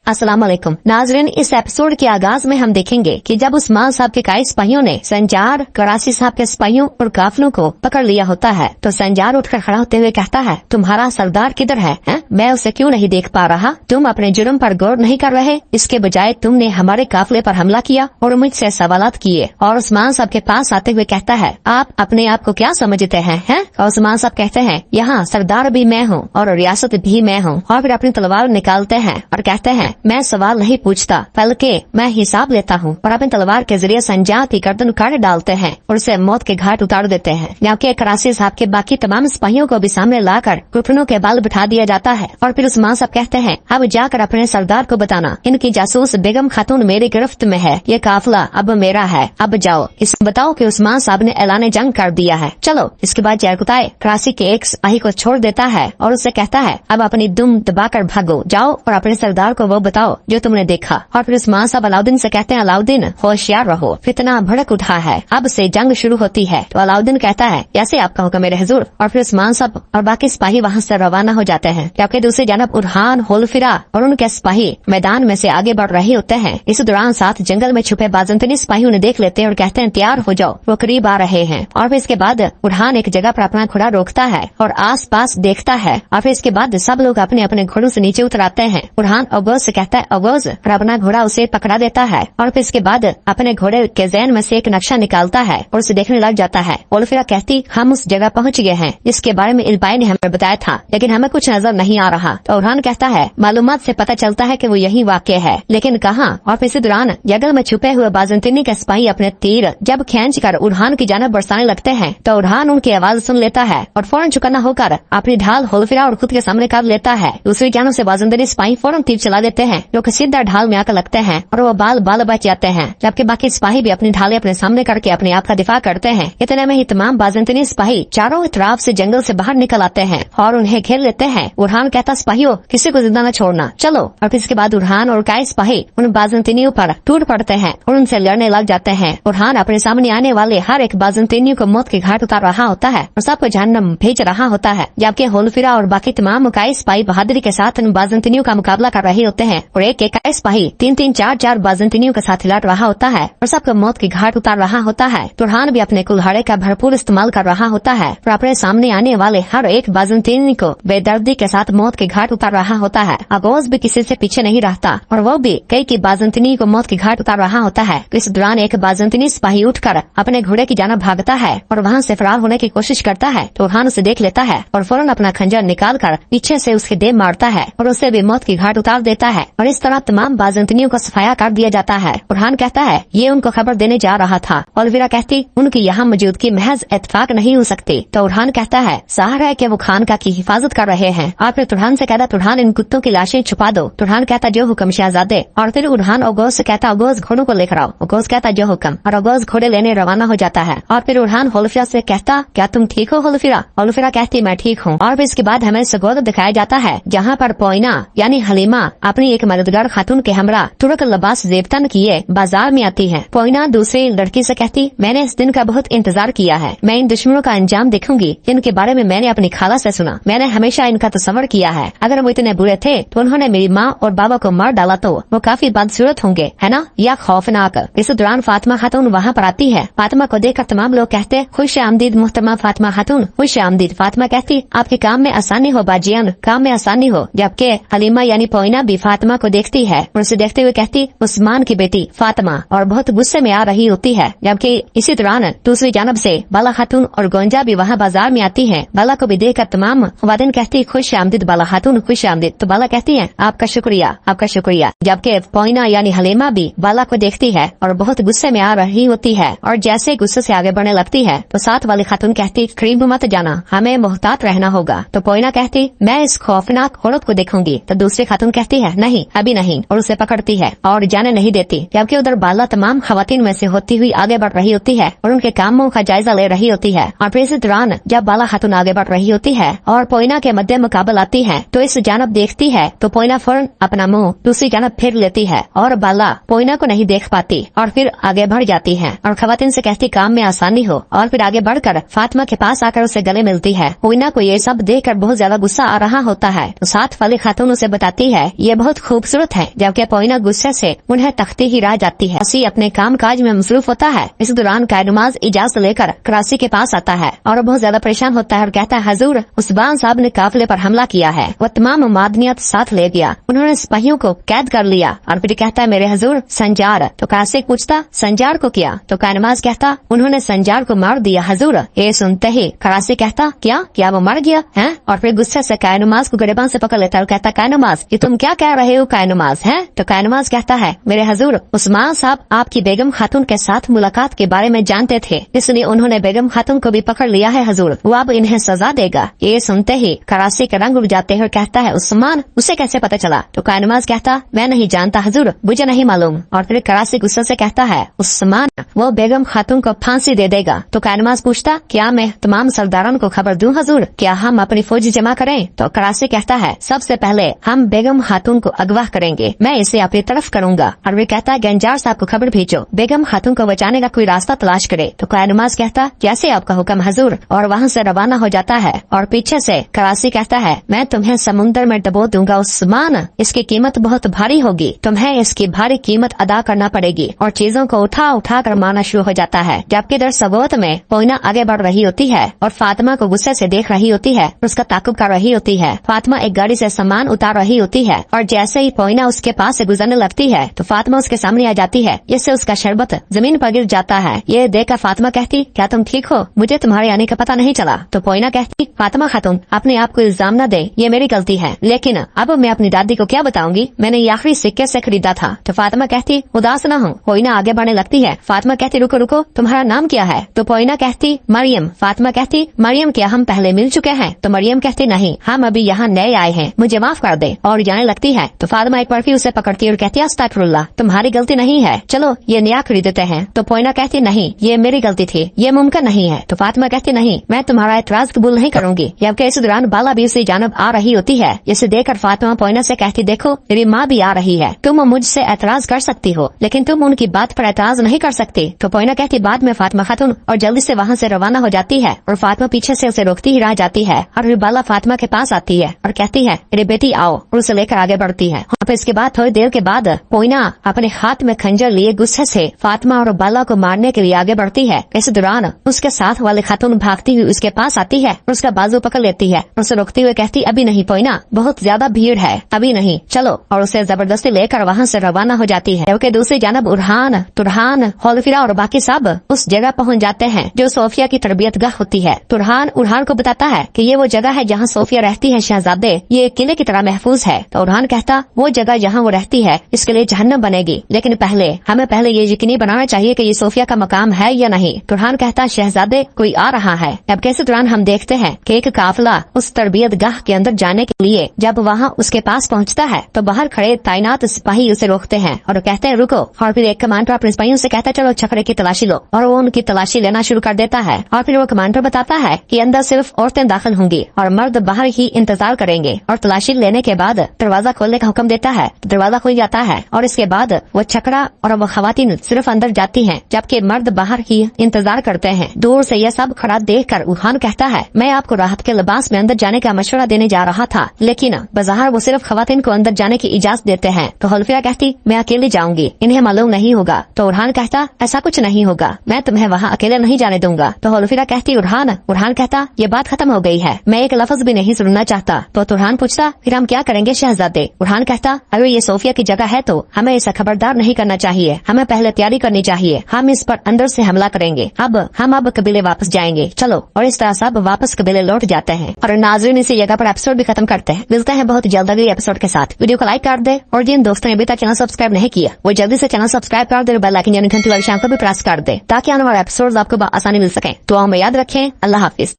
अस्सलाम वालेकुम नाजरीन, इस एपिसोड के आगाज में हम देखेंगे कि जब उस्मान साहब के कई सिपाहियों ने संजार कराची साहब के सिपाहियों और काफिलों को पकड़ लिया होता है तो संजार उठकर खड़ा होते हुए कहता है, तुम्हारा सरदार किधर है? मैं उसे क्यों नहीं देख पा रहा? तुम अपने जुर्म पर गौर नहीं कर रहे, इसके बजाय तुमने हमारे काफिले पर हमला किया और मुझसे सवालात किए। और उस्मान साहब के पास आते हुए कहता है, आप अपने आप को क्या समझते हैं? और उस्मान साहब कहते हैं, यहाँ सरदार भी मैं हूँ और रियासत भी मैं हूँ। और फिर अपनी तलवार निकालते हैं और कहते हैं, मैं सवाल नहीं पूछता बल्कि मैं हिसाब लेता हूँ। और अपनी तलवार के जरिए संजात की गर्दन काट डालते हैं और उसे मौत के घाट उतार देते हैं। जबकि कराची साहब के बाकी तमाम सिपाहियों को भी सामने लाकर घुटनों के बल बिठा दिया जाता है। और फिर उस्मान साहब कहते हैं, अब जाकर अपने सरदार को बताना इनकी जासूस बेगम खातून मेरी गिरफ्त में है, ये काफिला अब मेरा है, अब जाओ इसे बताओ कि उस्मान साहब ने ऐलान जंग कर दिया है। चलो। इसके बाद जरकुताए कराची के एक सिपाही को छोड़ देता है और उससे कहता है, अब अपनी दुम दबाकर भागो, जाओ और अपने सरदार को वो बताओ जो तुमने देखा। और फिर उस्मान साहब अलाउद्दीन से कहते हैं, अलाउद्दीन होशियार रहो, फितना भड़क उठा है, अब से जंग शुरू होती है। तो अलाउद्दीन कहता है, कैसे आपका हुक्म मेरे हुजूर। और फिर उस्मान साहब और बाकी सिपाही वहाँ से रवाना हो जाते हैं। जबकि दूसरी जानब उरहान, होलफिरा और उनके सिपाही मैदान में से आगे बढ़ रहे होते हैं। इस दौरान साथ जंगल में छुपे बाजंतनी सिपाही उन्हें देख लेते हैं और कहते हैं, तैयार हो जाओ, वो करीब आ रहे हैं। और फिर इसके बाद उरहान एक जगह पर अपना घोड़ा रोकता है और आस पास देखता है। और फिर इसके बाद सब लोग अपने अपने घोड़ों से नीचे उतर आते हैं। उरहान अगोज से कहता है, अगोज, और अपना घोड़ा उसे पकड़ा देता है। और फिर इसके बाद अपने घोड़े के ज़हन में से एक नक्शा निकालता है और उसे देखने लग जाता है। ओलफिरा कहती, हम उस जगह पहुँच गए हैं, इसके बारे में इल्बाई ने हमें बताया था, लेकिन हमें कुछ नजर नहीं आ रहा। तो उरहान कहता है, मालूमात से पता चलता है कि वो यही वाक़या है, लेकिन कहाँ? और फिर इसी दौरान जंगल में छुपे हुए बाजंतनी के सिपाही अपने तीर जब खींच कर उरहान की जानब बरसाने लगते हैं तो उरहान उनकी आवाज सुन लेता है और फौरन चुकन्ना होकर अपनी ढाल होलफिरा और खुद के सामने कर लेता है। दूसरी जानब से बाजंतनी सिपाही फौरन तीर चला देते हैं जो कि सीधा ढाल में आकर लगते हैं और वो बाल बच जाते हैं। जबकि बाकी सिपाही भी अपनी ढालें अपने सामने करके अपने आप का दिफा करते हैं। इतने में ही तमाम बाजंतनी सिपाही चारों तरफ से जंगल से बाहर निकल आते हैं और उन्हें घेर लेते हैं। उरहान कहता, सिपाहियों, किसी को जिंदा न छोड़ना, चलो। और फिर इसके बाद उरहान और कई सिपाही उन बाजंतनियों पर टूट पड़ते हैं और उनसे लड़ने लग जाते हैं। उरहान अपने सामने आने वाले हर एक बाजंतनियों को मौत के घाट उतार रहा होता है और सबको जहन्नम भेज रहा होता है। जबकि होलफिरा और बाकी तमाम कई सिपाही बहादुरी के साथ उन बाजंतनियों का मुकाबला कर रहे होते हैं और एक एक सिपाही 3-3, 4-4 बाजंतनियों के साथ लड़ रहा होता है और सबको मौत के घाट उतार रहा होता है। उरहान भी अपने कुल्हाड़े का भरपूर इस्तेमाल कर रहा होता है और अपने सामने आने वाले हर एक बाजंतनी को बेदर्दी के साथ मौत के घाट उतार रहा होता है। अगोज भी किसी से पीछे नहीं रहता और वो भी कई की बाजंतनी को मौत के घाट उतार रहा होता है। इस दौरान एक बाजंतनी सिपाही उठकर अपने घोड़े की जानब भागता है और वहाँ से फरार होने की कोशिश करता है तो उरहान उसे देख लेता है और फौरन अपना खंजर निकाल कर पीछे से उसके देह मारता है और उसे भी मौत की घाट उतार देता है। और इस तरह तमाम बाजंतनियों को सफाया कर दिया जाता है। उरहान कहता है, ये उनको खबर देने जा रहा था। ओलफिरा कहती, उनकी यहाँ मौजूदगी महज इत्तेफाक नहीं हो सकती। तो उरहान कहता है, ज़ाहिर है कि वो खानका की हिफाजत कर रहे हैं। और फिर तुरहान से कहता, तुरहान, इन कुत्तों की लाशें छुपा दो। तुरहान कहता, जो हुक्म शहजादे। और फिर उरहान अगोज से कहता, अगोज, घोड़ों को लेकर आओ। अगोज कहता, जो हुक्म। और अगोज घोड़े लेने रवाना हो जाता है। और फिर उरहान होलफिरा से कहता, क्या तुम ठीक हो होलफिरा? होलफिरा कहती, मैं ठीक हूँ। और फिर इसके बाद हमें सगोद दिखाया जाता है जहाँ पर पोइना यानी हलीमा अपनी एक मददगार खातून के हमरा तुर्क लिबास ज़ेबतन किए बाजार में आती है। पोइना दूसरी लड़की से कहती, मैंने इस दिन का बहुत इंतजार किया है, मैं इन दुश्मनों का अंजाम देखूंगी जिनके बारे में मैंने अपनी खाला से सुना। मैंने हमेशा इनका तस्वर किया है, अगर वो इतने बुरे थे तो उन्होंने मेरी माँ और बाबा को मार डाला तो वो काफी बदसूरत होंगे, है ना, या खौफनाक। इस दौरान फातिमा खातून वहाँ पर आती है। फातिमा को देखकर तमाम लोग कहते, खुश आमदीद मोहतरमा फातिमा खातून, खुश आमदीद। फातिमा कहती, आपके काम में आसानी हो बाजियान, काम में आसानी हो। जबकि हलीमा यानी पोइना भी फातिमा को देखती है और उसे देखते हुए कहती, उस्मान की बेटी फातिमा, और बहुत गुस्से में आ रही होती है। जबकि इसी दौरान दूसरी जानब से बाला खातून और गोंजा भी वहाँ बाजार में आती है। बाला को भी देखकर तमाम खवातीन कहती, खुश आमदीद बाला खातून, खुश आमदीद। तो बाला कहती है, आपका शुक्रिया, आपका शुक्रिया। जबकि पोइना यानी हलीमा भी बाला को देखती है और बहुत गुस्से में आ रही होती है और जैसे गुस्से से आगे बढ़ने लगती है तो साथ वाली खातून कहती, करीब मत जाना, हमें मोहतात रहना होगा। तो पोइना कहती, मैं इस खौफनाक औरत को देखूंगी। तो दूसरी खातून कहती है, नहीं, अभी नहीं, और उसे पकड़ती है और जाने नहीं देती। जबकि उधर बाला तमाम खवातीन में से होती हुई आगे बढ़ रही होती है और उनके कामों का जायजा ले रही होती है। और फिर इस दौरान जब बाला खातून आगे बढ़ रही होती है और पोइना के मध्य मुकाबल आती है तो इस जानब देखती है तो पोइना फौरन अपना मुंह दूसरी जानब फेर लेती है और बाला पोइना को नहीं देख पाती और फिर आगे बढ़ जाती है और खवातीन से कहती, काम में आसानी हो। और फिर आगे बढ़कर फातिमा के पास आकर उसे गले मिलती है। पोइना को ये सब देखकर बहुत ज्यादा गुस्सा आ रहा होता है तो साथ वाली खातून उसे बताती है, ये बहुत बहुत खूबसूरत है। जबकि पोइना गुस्से से उन्हें तख्ती ही रह जाती है। कासी अपने काम काज में मसरूफ होता है। इस दौरान कायनुमाज इजाजत लेकर करासी के पास आता है और बहुत ज्यादा परेशान होता है और कहता है, हजूर उस्मान साहब ने काफिले पर हमला किया है, वो तमाम मादनियत साथ ले गया, उन्होंने सिपाहियों को कैद कर लिया। और फिर कहता है, मेरे हजूर संजार। तो कासी पूछता, संजार को किया? तो कायनुमाज कहता, उन्होंने संजार को मार दिया हजूर। ये सुनते ही करासी कहता, क्या वो मर गया है? और फिर गुस्से से कायनुमाज को गिरबान से पकड़ लेता है और कहता, कायनुमाज ये तुम क्या कह रहे हो कायनुमाज है? तो कायनुमाज कहता है, मेरे हजूर उस्मान साहब आपकी बेगम खातून के साथ मुलाकात के बारे में जानते थे, इसलिए उन्होंने बेगम खातून को भी पकड़ लिया है हजूर, वो अब इन्हें सजा देगा। ये सुनते ही करासी के रंग उड़ जाते हैं और कहता है, उस्मान उसे कैसे पता चला? तो कायनुमाज कहता, मैं नहीं जानता हजूर, मुझे नहीं मालूम। और फिर करासी गुस्से से कहता है, उस्मान वो बेगम खातून को फांसी दे देगा। तो कायनुमाज पूछता, क्या मैं तमाम सरदारों को खबर दूं हजूर? क्या हम अपनी फौज जमा करें? तो करासी कहता है, सबसे पहले हम बेगम खातून को अगवा करेंगे, मैं इसे अपनी तरफ करूंगा। और वे कहता है, गंजार साहब को खबर भेजो, बेगम खातून को बचाने का कोई रास्ता तलाश करे। तो कायनुमाज कहता, जैसे आपका हुक्म हजूर, और वहाँ से रवाना हो जाता है। और पीछे से करासी कहता है, मैं तुम्हें समुन्द्र में डबो दूंगा उस्मान, इसकी कीमत बहुत भारी होगी, तुम्हें इसकी भारी कीमत अदा करना पड़ेगी। और चीजों को उठा उठा कर मारना शुरू हो जाता है। जबकि इधर सबोत में पोइना आगे बढ़ रही होती है और फातिमा को गुस्से से देख रही होती है, उसका ताकुब कर रही होती है। फातिमा एक गाड़ी से सामान उतार रही होती है और जैसे ही पोइना उसके पास से गुजरने लगती है तो फातिमा उसके सामने आ जाती है, जिससे उसका शरबत जमीन पर गिर जाता है। ये देखकर फातिमा कहती, क्या तुम ठीक हो? मुझे तुम्हारे आने का पता नहीं चला। तो पोइना कहती, फातिमा खातून अपने आप को इल्जाम न दे, ये मेरी गलती है, लेकिन अब मैं अपनी दादी को क्या बताऊंगी, मैंने ये आखिरी सिक्के से खरीदा था। तो फातिमा कहती, उदास न हो। पोइना आगे बढ़ने लगती है। फातिमा कहती, रुको रुको, तुम्हारा नाम क्या है? तो पोइना कहती, मरियम। फातिमा कहती, मरियम क्या हम पहले मिल चुके हैं? तो मरियम कहती, नहीं, हम अभी यहाँ नए आए हैं, मुझे माफ कर दे। और जाने लगती है। तो फातिमा एक बार फिर उसे पकड़ती है और कहती है, अस्तगफिरुल्लाह, तुम्हारी गलती नहीं है, चलो ये नया खरीदते हैं। तो पोइना कहती, नहीं, ये मेरी गलती थी, ये मुमकिन नहीं है। तो फातिमा कहती, नहीं, मैं तुम्हारा एतराज कबूल नहीं करूंगी। जबकि इस दौरान बाला भी उसी जानब आ रही होती है, जिसे देखकर फातिमा पोइना से कहती, देखो मेरी माँ भी आ रही है, तुम मुझसे एतराज कर सकती हो लेकिन तुम उनकी बात पर एतराज नहीं कर सकती। तो पोइना कहती, बाद में फातिमा खातून, और जल्दी से वहाँ से रवाना हो जाती है। और फातिमा पीछे से उसे रोकती ही रह जाती है। और फिर बाला फातिमा के पास आती है और कहती है, मेरी बेटी आओ, और उसे लेकर आगे बढ़ती है। और इसके बाद थोड़ी देर के बाद पोइना अपने हाथ में खंजर लिए गुस्से से फातिमा और बाला को मारने के लिए आगे बढ़ती है। इस दौरान उसके साथ वाले खातून भागती हुई उसके पास आती है और उसका बाजू पकड़ लेती है, उसे रोकते हुए कहती, अभी नहीं पोइना, बहुत ज्यादा भीड़ है, अभी नहीं, चलो। और उसे जबरदस्ती लेकर वहाँ से रवाना हो जाती है। जबकि दूसरी जानब उरहान, तुरहान, हौलफिरा और बाकी सब उस जगह पहुँच जाते हैं जो सोफिया की तरबियत गाह होती है। तुरहान उरहान को बताता है कि ये वो जगह है जहाँ सोफिया रहती है शहजादे, ये किले की तरह महफूज है। तो उरहान कहता, वो जगह जहाँ वो रहती है इसके लिए जहन्नम बनेगी, लेकिन हमें पहले ये यकीनी बनाना चाहिए कि ये सोफिया का मकाम है या नहीं। तुरहान कहता, शहजादे कोई आ रहा है। अब कैसे दौरान हम देखते हैं कि एक काफिला उस तरबियत गाह के अंदर जाने के लिए जब वहाँ उसके पास पहुँचता है तो बाहर खड़े तैनात सिपाही उसे रोकते हैं और कहते हैं, रुको। और फिर एक कमांडर अपने सिपाहियों से कहता है, चलो छकड़े की तलाशी लो। और वो उनकी तलाशी लेना शुरू कर देता है। और फिर वो कमांडर बताता है कि अंदर सिर्फ औरतें दाखिल होंगी और मर्द बाहर ही इंतजार करेंगे। और तलाशी लेने के बाद दरवाजा खोलने का हुक्म देता है। दरवाजा खुल जाता है और इसके बाद वो छकड़ा और वो खवातीन सिर्फ अंदर जाती हैं, जबकि मर्द बाहर ही इंतजार करते हैं। दूर से यह सब खड़ा देखकर उरहान कहता है, मैं आपको राहत के लिबास में अंदर जाने का मशवरा देने जा रहा था, लेकिन बाजार वो सिर्फ खवातीन को अंदर जाने की इजाजत देते हैं। तो हल्फिया कहती, मैं अकेली जाऊंगी, इन्हें मालूम नहीं होगा। तो उरहान कहता, ऐसा कुछ नहीं होगा, मैं तुम्हें वहाँ अकेले नहीं जाने दूंगा। तो हल्फिया कहती, उरहान कहता, ये बात खत्म हो गई है, मैं एक लफ्ज भी नहीं सुनना चाहता। तो तुरहान पूछता, फिर हम क्या करेंगे शहजादे? उरहान कहता, अगर ये सोफिया की जगह है तो हमें इसे खबरदार नहीं करना चाहिए, हमें पहले तैयारी करनी चाहिए, हम इस पर अंदर से हमला करेंगे। अब कबीले वापस जाएंगे, चलो। और इस तरह सब वापस कबीले लौट जाते हैं। और नाज़रीन इसी जगह पर एपिसोड भी खत्म करते हैं। मिलते हैं बहुत जल्द अगले एपिसोड के साथ। वीडियो को लाइक कर दे और जिन दोस्तों ने अभी तक चैनल सब्सक्राइब नहीं किया वो जल्दी से चैनल सब्सक्राइब कर दे और बेल आइकन यानी घंटी वाली शाम को भी प्रेस कर दे ताकि आने वाले एपिसोड आपको आसानी मिल सके। दुआओं में याद रखें। अल्लाह हाफिज।